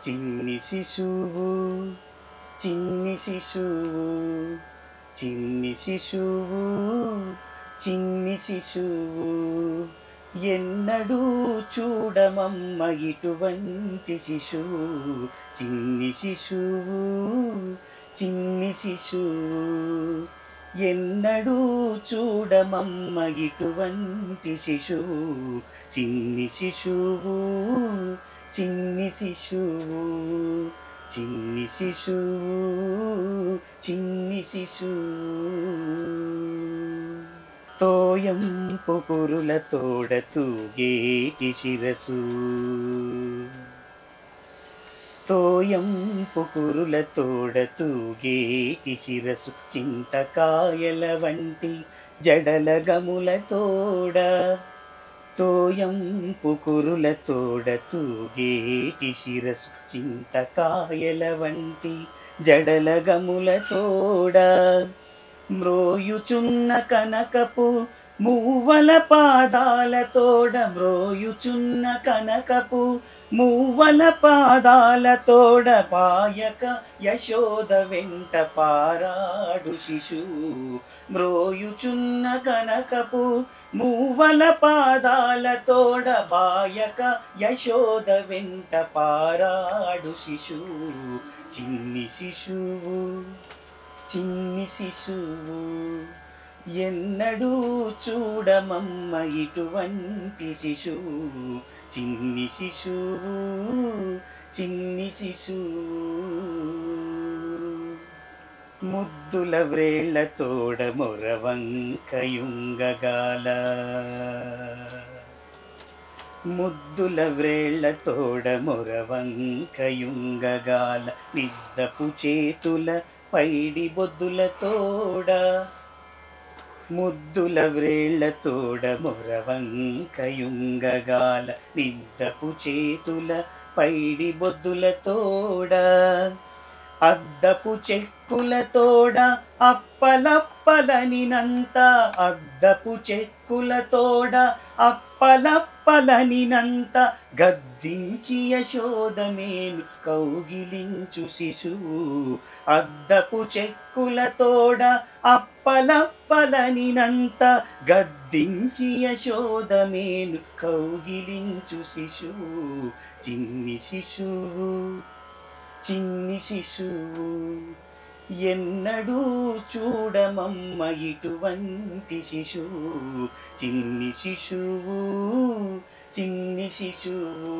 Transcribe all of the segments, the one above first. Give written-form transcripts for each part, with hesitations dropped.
చిన్ని శిశువు చిన్ని శిశువు చిన్ని శిశువు చిన్ని శిశువు ఎన్నడూ చూడమమ్మ ఇటువంటి శిశువు చిన్ని శిశువు చిన్ని శిశువు ఎన్నడూ చూడమమ్మ ఇటువంటి శిశువు చిన్ని శిశువు చిన్ని శిశువు చిన్ని శిశువు చిన్ని శిశువు తోయంపు కురుల తోడ తూగేటి శిరసు తోయంపు కురుల తోడ తూగేటి శిరసు చింతకాయల వంటి జడల గముల తోడ తోయంపు కురుల తోడ తూగేటి శిరసు చింతకాయల వంటి జడల గముల తోడ మ్రోయుచున్న కనకపు మూవల పాదాల తోడ మ్రోయుచున్న కనకపు మూవల పాదాల తోడ పాయక యశోద వెంట పారాడు శిశువు మ్రోయుచున్న కనకపు మూవల పాదాల తోడ పాయక యశోద వెంట పారాడు శిశువు చిన్ని శిశువు చిన్ని శిశువు ఎన్నడూ చూడమమ్మ ఇటువంటి శిశువు చిన్ని శిశువు చిన్ని శిశువు ముద్దుల వ్రేళ్ల తోడ మొరవంకయుంగగాల ముద్దుల వ్రేళ్ల తోడ మొరవంకయుంగగాల నిద్దపు చేతుల పైడి బొద్దుల తోడ ముద్దుల వ్రేళ్ల తోడ మొరవంకయుంగగాల నిద్దపు చేతుల పైడి బొద్దుల తోడ అద్దపు చెక్కుల తోడ అప్పలప్పలనినంత అద్దపు చెక్కుల తోడ అప్పలప్పలనినంత గద్దించి యశోదమేను కౌగిలించు శిశువు అద్దపు చెక్కుల తోడ అప్పలప్పలనినంత గద్దించి యశోదమేను కౌగిలించు శిశువు చిన్ని శిశువు చిన్ని శిశువు ఎన్నడూ చూడమమ్మ ఇటువంటి శిశువు చిన్ని శిశువు చిన్ని శిశువు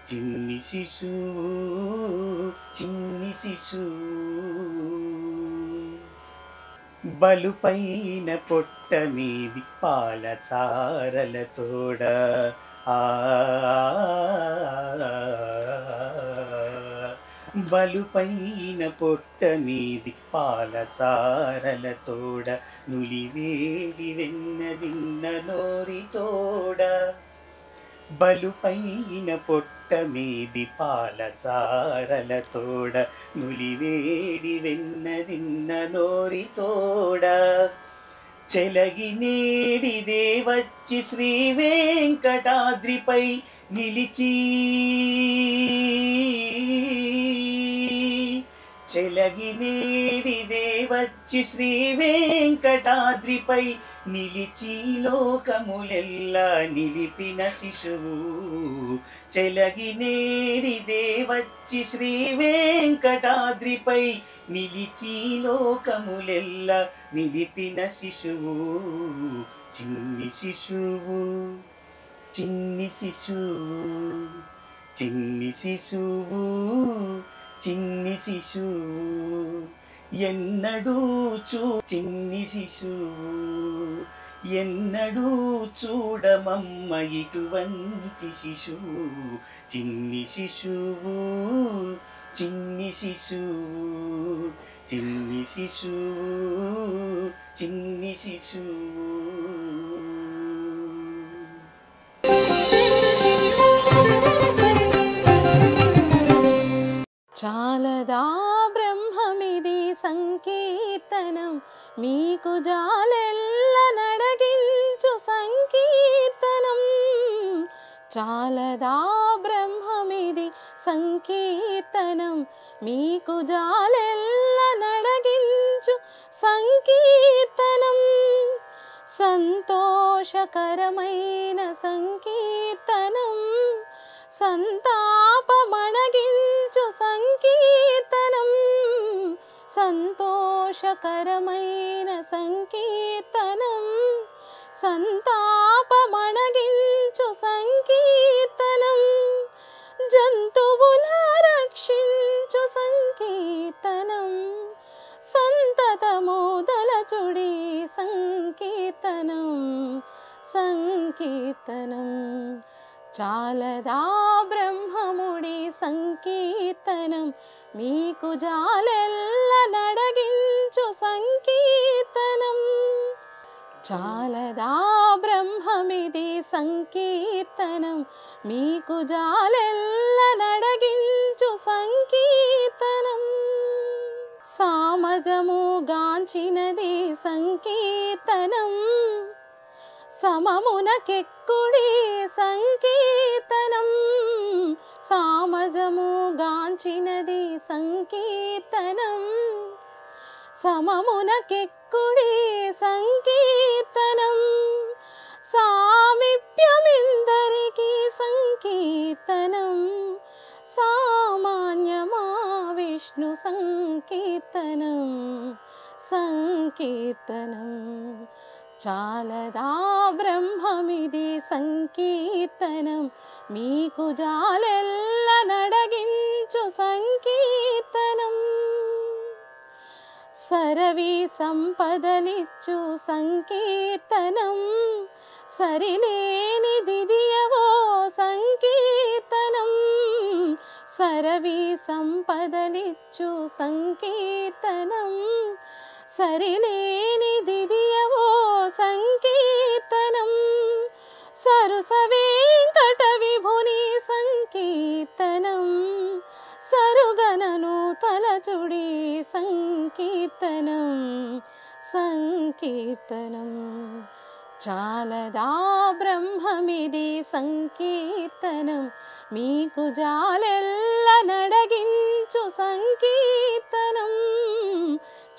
చిన్ని శిశువు చిన్ని శిశువు బలుపైన పొట్ట మీది పాలచారల తోడ బలుపైన పొట్ట మీది పాలచారల తోడ నులివేడి వెన్నదిన్న నోరి తోడ బలుపైన పొట్ట మీది పాలచారల తోడ నులివేడి వెన్నదిన్న నోరి తోడ చెలగినేడిదే వచ్చి శ్రీ వెంకటాద్రిపై నిలిచి చెలగినేడిదే వచ్చి శ్రీ వెంకటాద్రిపై నిలిచి లోకములెల్లా నిలిపిన శిశువు చెలగినేడిదే వచ్చి శ్రీ వెంకటాద్రిపై నిలిచి లోకములెల్లా నిలిపిన శిశువు చిన్ని శిశువు చిన్ని శిశువు చిన్ని శిశువు చిన్ని శిశువు ఎన్నడూ చిన్ని శిశువు ఎన్నడూ చూడమమ్మ ఇటువంటి శిశువు చిన్ని శిశువు చిన్ని శిశువు చిన్ని శిశువు చిన్ని శిశువు చాలదా బ్రహ్మమిది సంకీర్తనం మీకు జాలెల్ల నడగించు సంకీర్తనం చాలదా బ్రహ్మమిది సంకీర్తనం మీకు జాలెల్ల నడగించు సంకీర్తనం సంతోషకరమైన సంకీర్తనం సంతాపమణగించు సంకీర్తనం సంతోషకరమైన సంకీర్తనం సంతాపమణగించు సంకీర్తనం జంతువుల రక్షించు సంకీర్తనం సంతతమోదలచుడి సంకీర్తనం సంకీర్తనం చాలదా బ్రహ్మముడి సంకీర్తనం మీకు జాలెల్ల నడగించు సంకీర్తనం చాలదా బ్రహ్మమిది సంకీర్తనం మీకు జాలెల్ల నడగించు సంకీర్తనం సామజము గాంచినది సంకీర్తనం సమమునకెక్కుడి సంకీర్తనం సామజము గాంచినది సంకీర్తనం సమమునకెక్కుడి సంకీర్తనం సామీప్యమిందరికి సంకీర్తనం సామాన్యమా విష్ణు సంకీర్తనం సంకీర్తనం చాలదా బ్రహ్మమిది సంకీర్తనం మీకు జాలెల్ల నడగించు సంకీర్తనం సరవి సంపదలిచ్చు సంకీర్తనం సరిలేని దిదియవో సంకీర్తనం సరవి సంపదలిచ్చు సంకీర్తనం సరిలేని దిదియవో సంకీర్తనం సరుస వెంకట విభుని సంకీర్తనం సరుగనను తలచుడి సంకీర్తనం సంకీర్తనం చాలదా బ్రహ్మమిది సంకీర్తనం మీకు జాలెల్ల నడగించు సంకీర్తనం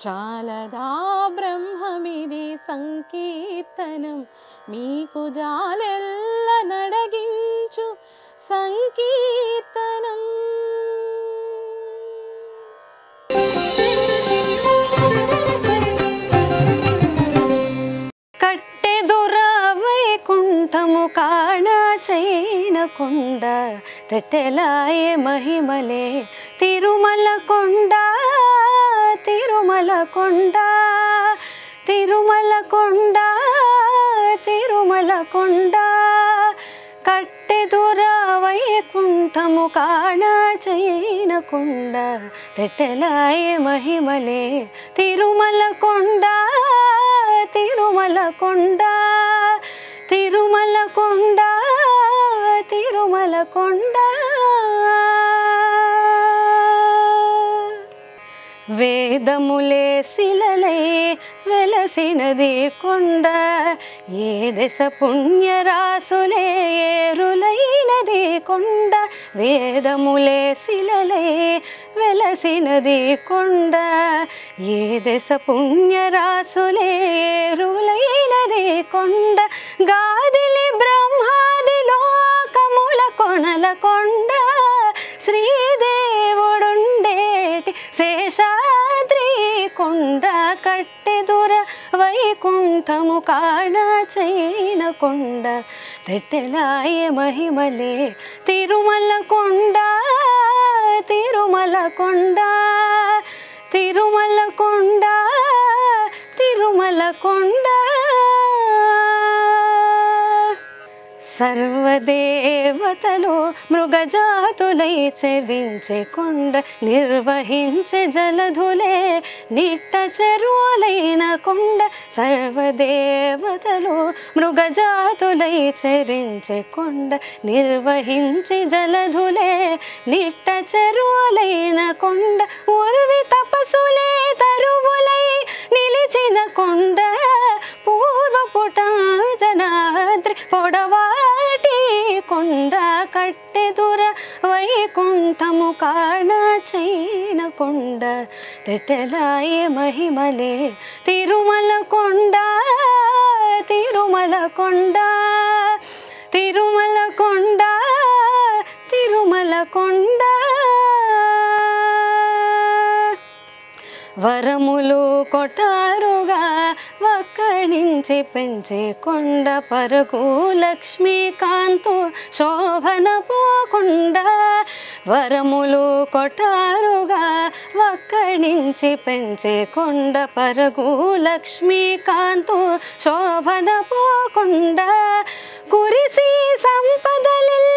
చాలదా బ్రహ్మమిది సంకీర్తనం మీకు జాలెల్ల నడగించు సంకీర్తనం వైకుంఠము కాణ చైనకొండ తెట్టెలాయే మహిమలే తిరుమల కొండ తిరుమల కొండ తిరుమల కొండ తిరుమల కొండ కట్టెదుర వైకుంఠము కాణ చైనకొండ తెట్టెలాయే మహిమలే తిరుమల కొండ తిరుమల కొండ తిరుమల కొండ తిరుమల కొండ వేదములే శిలలై వెలసినది కొండ ఏ దశ పుణ్యరాసులే ఏరులైనది కొండ వేదములే శిలలై వెలసినది కొండ ఏ దశ పుణ్యరాసులే ఏరులైనది కొండ గాదిలి బ్రహ్మాది లోకముల కొనల కొండ శ్రీదేవుడుండేటి శేషాద్రి కొండ కట్టెదుర వైకుంఠము కాణ చైనకొండ తెట్టెలాయే మహిమలే తిరుమల కొండ తిరుమల కొండ తిరుమల కొండ తిరుమల కొండ సర్వదేవతలు మృగజాతులై చెరించే కొండ నిర్వహించే జలధులే నిట్ట చెరువులైన కొండ సర్వదేవతలు మృగజాతులై చెరించే కొండ నిర్వహించే జలధులే నిట్ట చెరువులైన కొండ ఉర్వి తపసులే తరువులై నిలిచిన కొండ పూర్వపుట జనాద్రి పొడవాటి కొండ కట్టె కట్టెదుర వైకుంఠము కాణ చైన కొండ తెట్టెలాయే మహిమలే తిరుమల కొండ తిరుమల కొండ తిరుమల కొండ తిరుమల కొండ వరములు కొటారుగా వక్కడించి పెంచే కొండ పరుగు లక్ష్మీకాంతు శోభన పోకుండ వరములు కొటారుగా వక్కడించి పెంచే కొండ పరుగు లక్ష్మీకాంతు శోభన పోకుండ కురిసి సంపదలిల్ల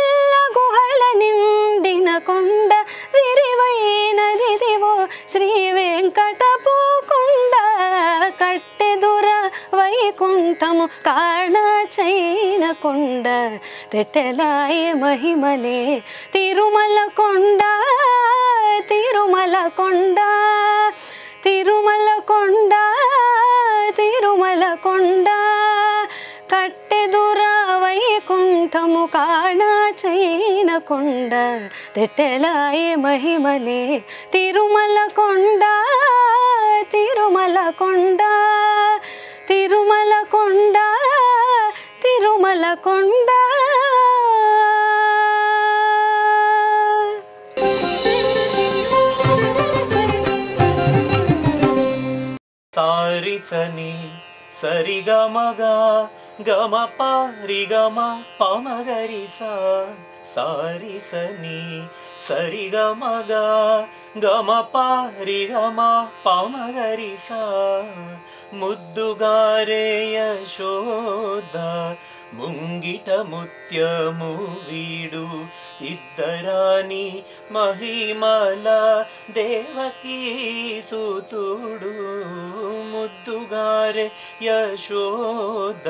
గుహల నిండిన కొండ విరివైనదిదివో శ్రీ వెంకటపు కొండ కట్టెదుర వైకుంఠము కాణ చైన కొండ తెట్టెలాయే మహిమలే తిరుమల కొండ తిరుమల కొండ తిరుమల కొండ తిరుమల కొండ కట్టెదుర వైకుంఠము కాణ చైన కొండ తెట్టెలాయే మహిమలే తిరుమల కొండ తిరుమల కొండ తిరుమల కొండ తిరుమల కొండ సారిసని సరిగమగా గమ పారిగమ పమగరిసా సారిసని సరిగమగా గమ పారిగమ పమగరిసా ముద్దుగారే యశోద ముంగిట ముత్యము వీడు ఇద్దరాని మహిమల దేవకీ సుతుడు ముద్దుగారే యశోద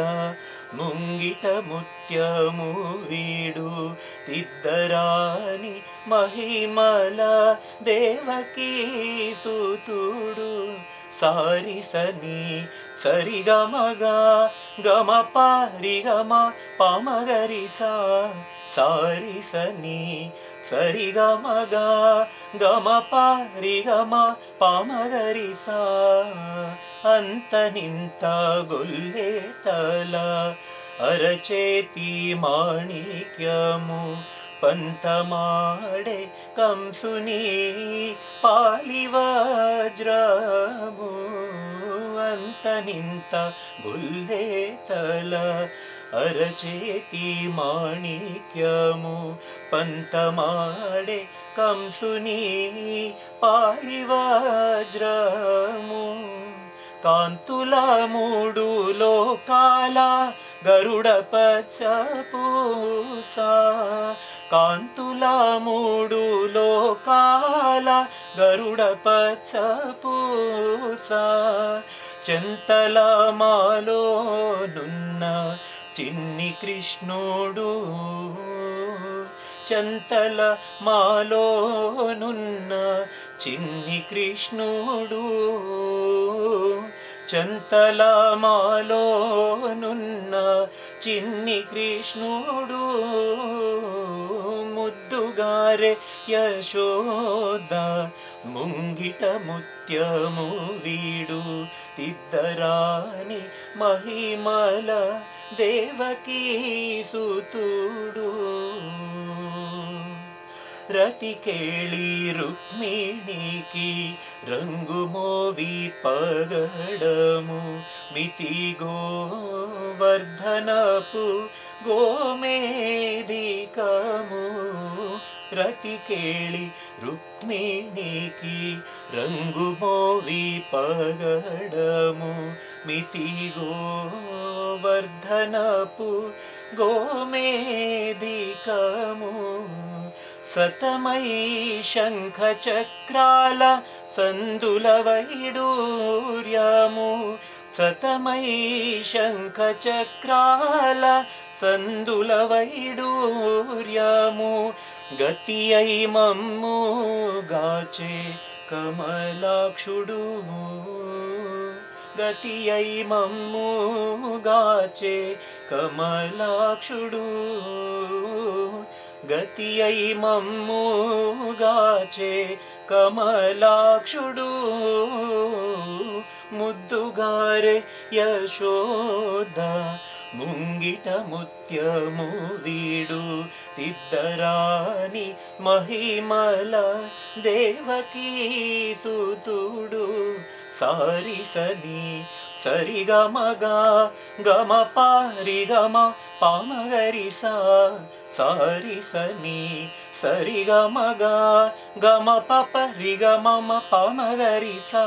ముంగిట ముత్యము వీడు ఇద్దరాని మహిమల దేవకీ సుతుడు సారిసని సరిగమగా గమ పారిగమ పమగరిసా సారిసని సరిగమగా గమ పారిగమ పమగరిసా అంతనింత గొల్లే తల అరచేతి మాణిక్యము పంతమాడే కంసుని పాలివజ్రము అంతనింత గొల్లే తల అరచేతి మాణిక్యము పంతమాడే కంసుని పాలివజ్రము కాంతుల మూడు లోకాల గరుడ పచ్చ పూసా కాంతుల మూడు లోకాల గరుడ పచ్చ పూసా చెంతల మాలోనున్న చిన్ని కృష్ణుడు చెంతల మాలోనున్న చిన్ని కృష్ణుడు చెంతల మాలోనున్న చిన్ని కృష్ణుడు ముద్దుగారే యశోద ముంగిట ముత్యము వీడు తిద్దరాని మహిమల దేవకీ సుతుడు రతికేళి రుక్మిణికి రంగు మోవి పగడము మితి గోవర్ధనపు గోమేధికము రతికేళి రుక్మిణికి రంగు మోవి పగడము మితి గోవర్ధనపు గోమేధికము సతమై శంఖ చక్రాల సందుల వైడూర్యము సతమై శంఖ చక్రాల సందుల వైడూర్యము గతి అయి మమ్ము గాచే కమలాక్షుడు గతి అయి మమ్ము గాచే కమలాక్షుడు గతి అయి మమ్ముగాచే కమలాక్షుడు ముద్దుగారే యశోద ముంగిట ముత్యము వీడు తిద్దరాని మహిమల దేవకీ సుతుడు సారిసని సరిగమగా గమ పారిగమ పామగరిసా సారిసని సరిగమగా గమ పపరిగమ పామగరిసా.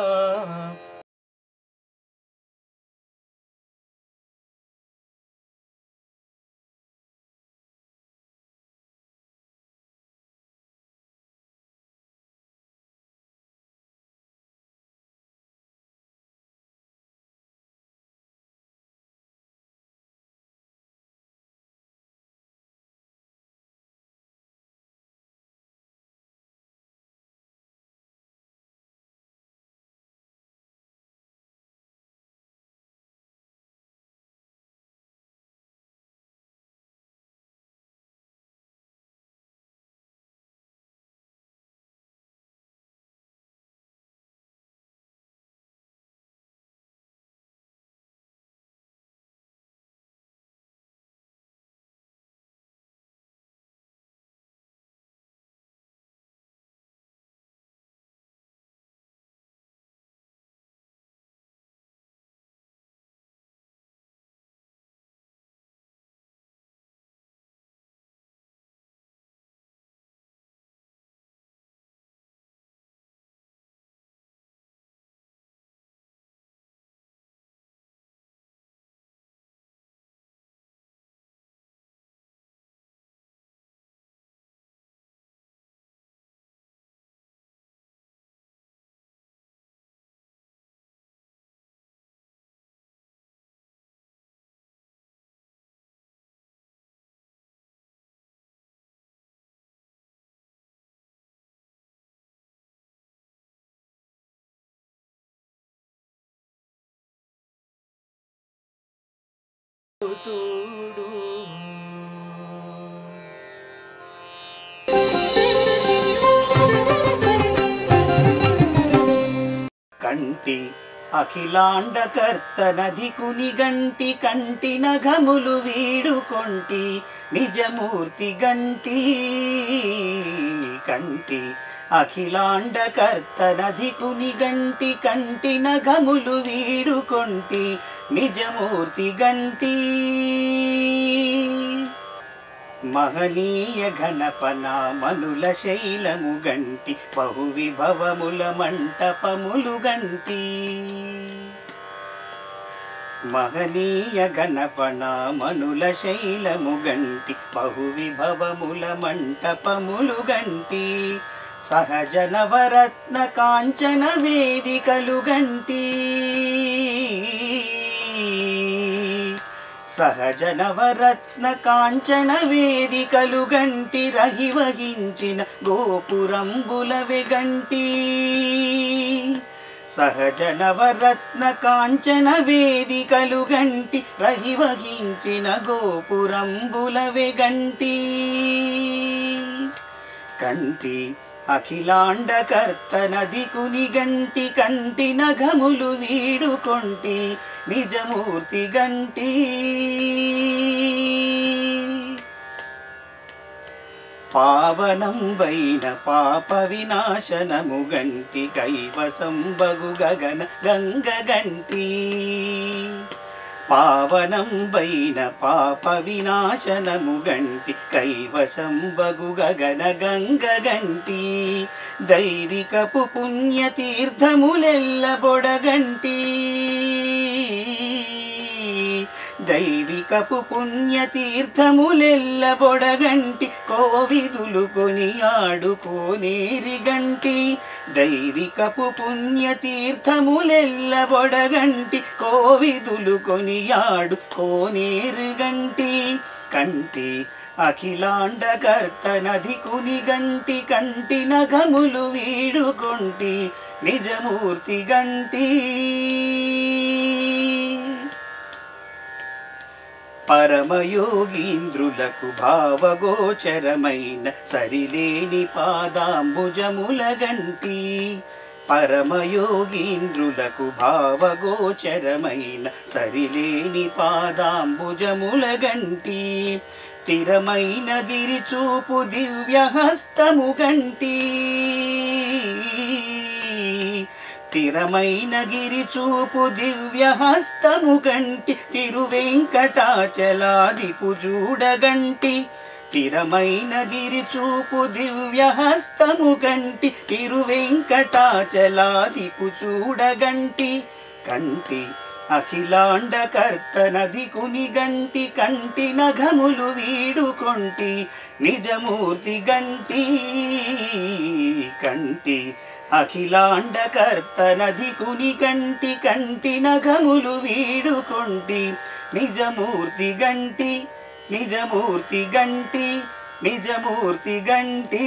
కంటి అఖిలాండకర్తనధికుని గంటి కంటి నఘములు వీడుకొంటి నిజమూర్తి గంటి కంటి అఖిలాండకర్తనధికుని గంటి కంటి నఘములు వీడుకొంటి నిజమూర్తి గంటి మహనీయ ఘనపనామనుల శైలము గంటి బహువిభవముల మంటపములు గంటి మహనీయ ఘనపనామనుల శైలము గంటి బహువిభవముల మంటపములు గంటి సహజ నవరత్న కాంచన వేదికలు గంటి సహజ నవరత్న కాంచన వేదికలు గంటి రహివహించిన గోపురంబులవె గంటి సహజ నవరత్న కాంచన వేదికలు గంటి రహివహించిన గోపురంబులవె గంటి కంటి అఖిలాండకర్తనధికుని గంటి కంటి నఘములు వీడుకొంటి నిజమూర్తి గంటి పావనంబైన పాప వినాశనము గంటి కైవసంబగు గగన గంగ గంటి పావనంబైన పాప వినాశనము గంటి కైవసంబగు గగన గంగ గంటి దైవికపు పుణ్యతీర్థములెల్ల బొడగంటి దైవికపు పుణ్యతీర్థములెల్ల బొడగంటి కోవిదులు కొనియాడుకోనేరి గంటి దైవికపు పుణ్యతీర్థములెల్ల బొడగంటి కోవిదులు కొనియాడుకోనేరి గంటి కంటి అఖిలాండకర్తనధికుని గంటి కంటి నఘములు వీడుకొంటి నిజమూర్తి గంటి పరమయోగీంద్రులకు భావగోచరమైన సరిలేని పాదాంబుజముల గంటి పరమయోగీంద్రులకు భావగోచరమైన సరిలేని పాదాంబుజముల గంటి స్థిరమైన గిరిచూపు దివ్యహస్తము గంటి స్థిరమైన గిరిచూపు దివ్యహస్తము గంటి తిరువెంకటాచలాదిపు చూడగంటి స్థిరమైన గిరిచూపు దివ్యహస్తము గంటి తిరువెంకటాచలాదిపు చూడగంటి కంటి అఖిలాండకర్త నదికుని గంటి కంటి నఘములు వీడుకొంటి నిజమూర్తి గంటి కంటి అఖిలాండకర్త నదికుని గంటి కంటి నఘములు వీడుకొంటి నిజమూర్తి గంటి నిజమూర్తి గంటి నిజమూర్తి గంటి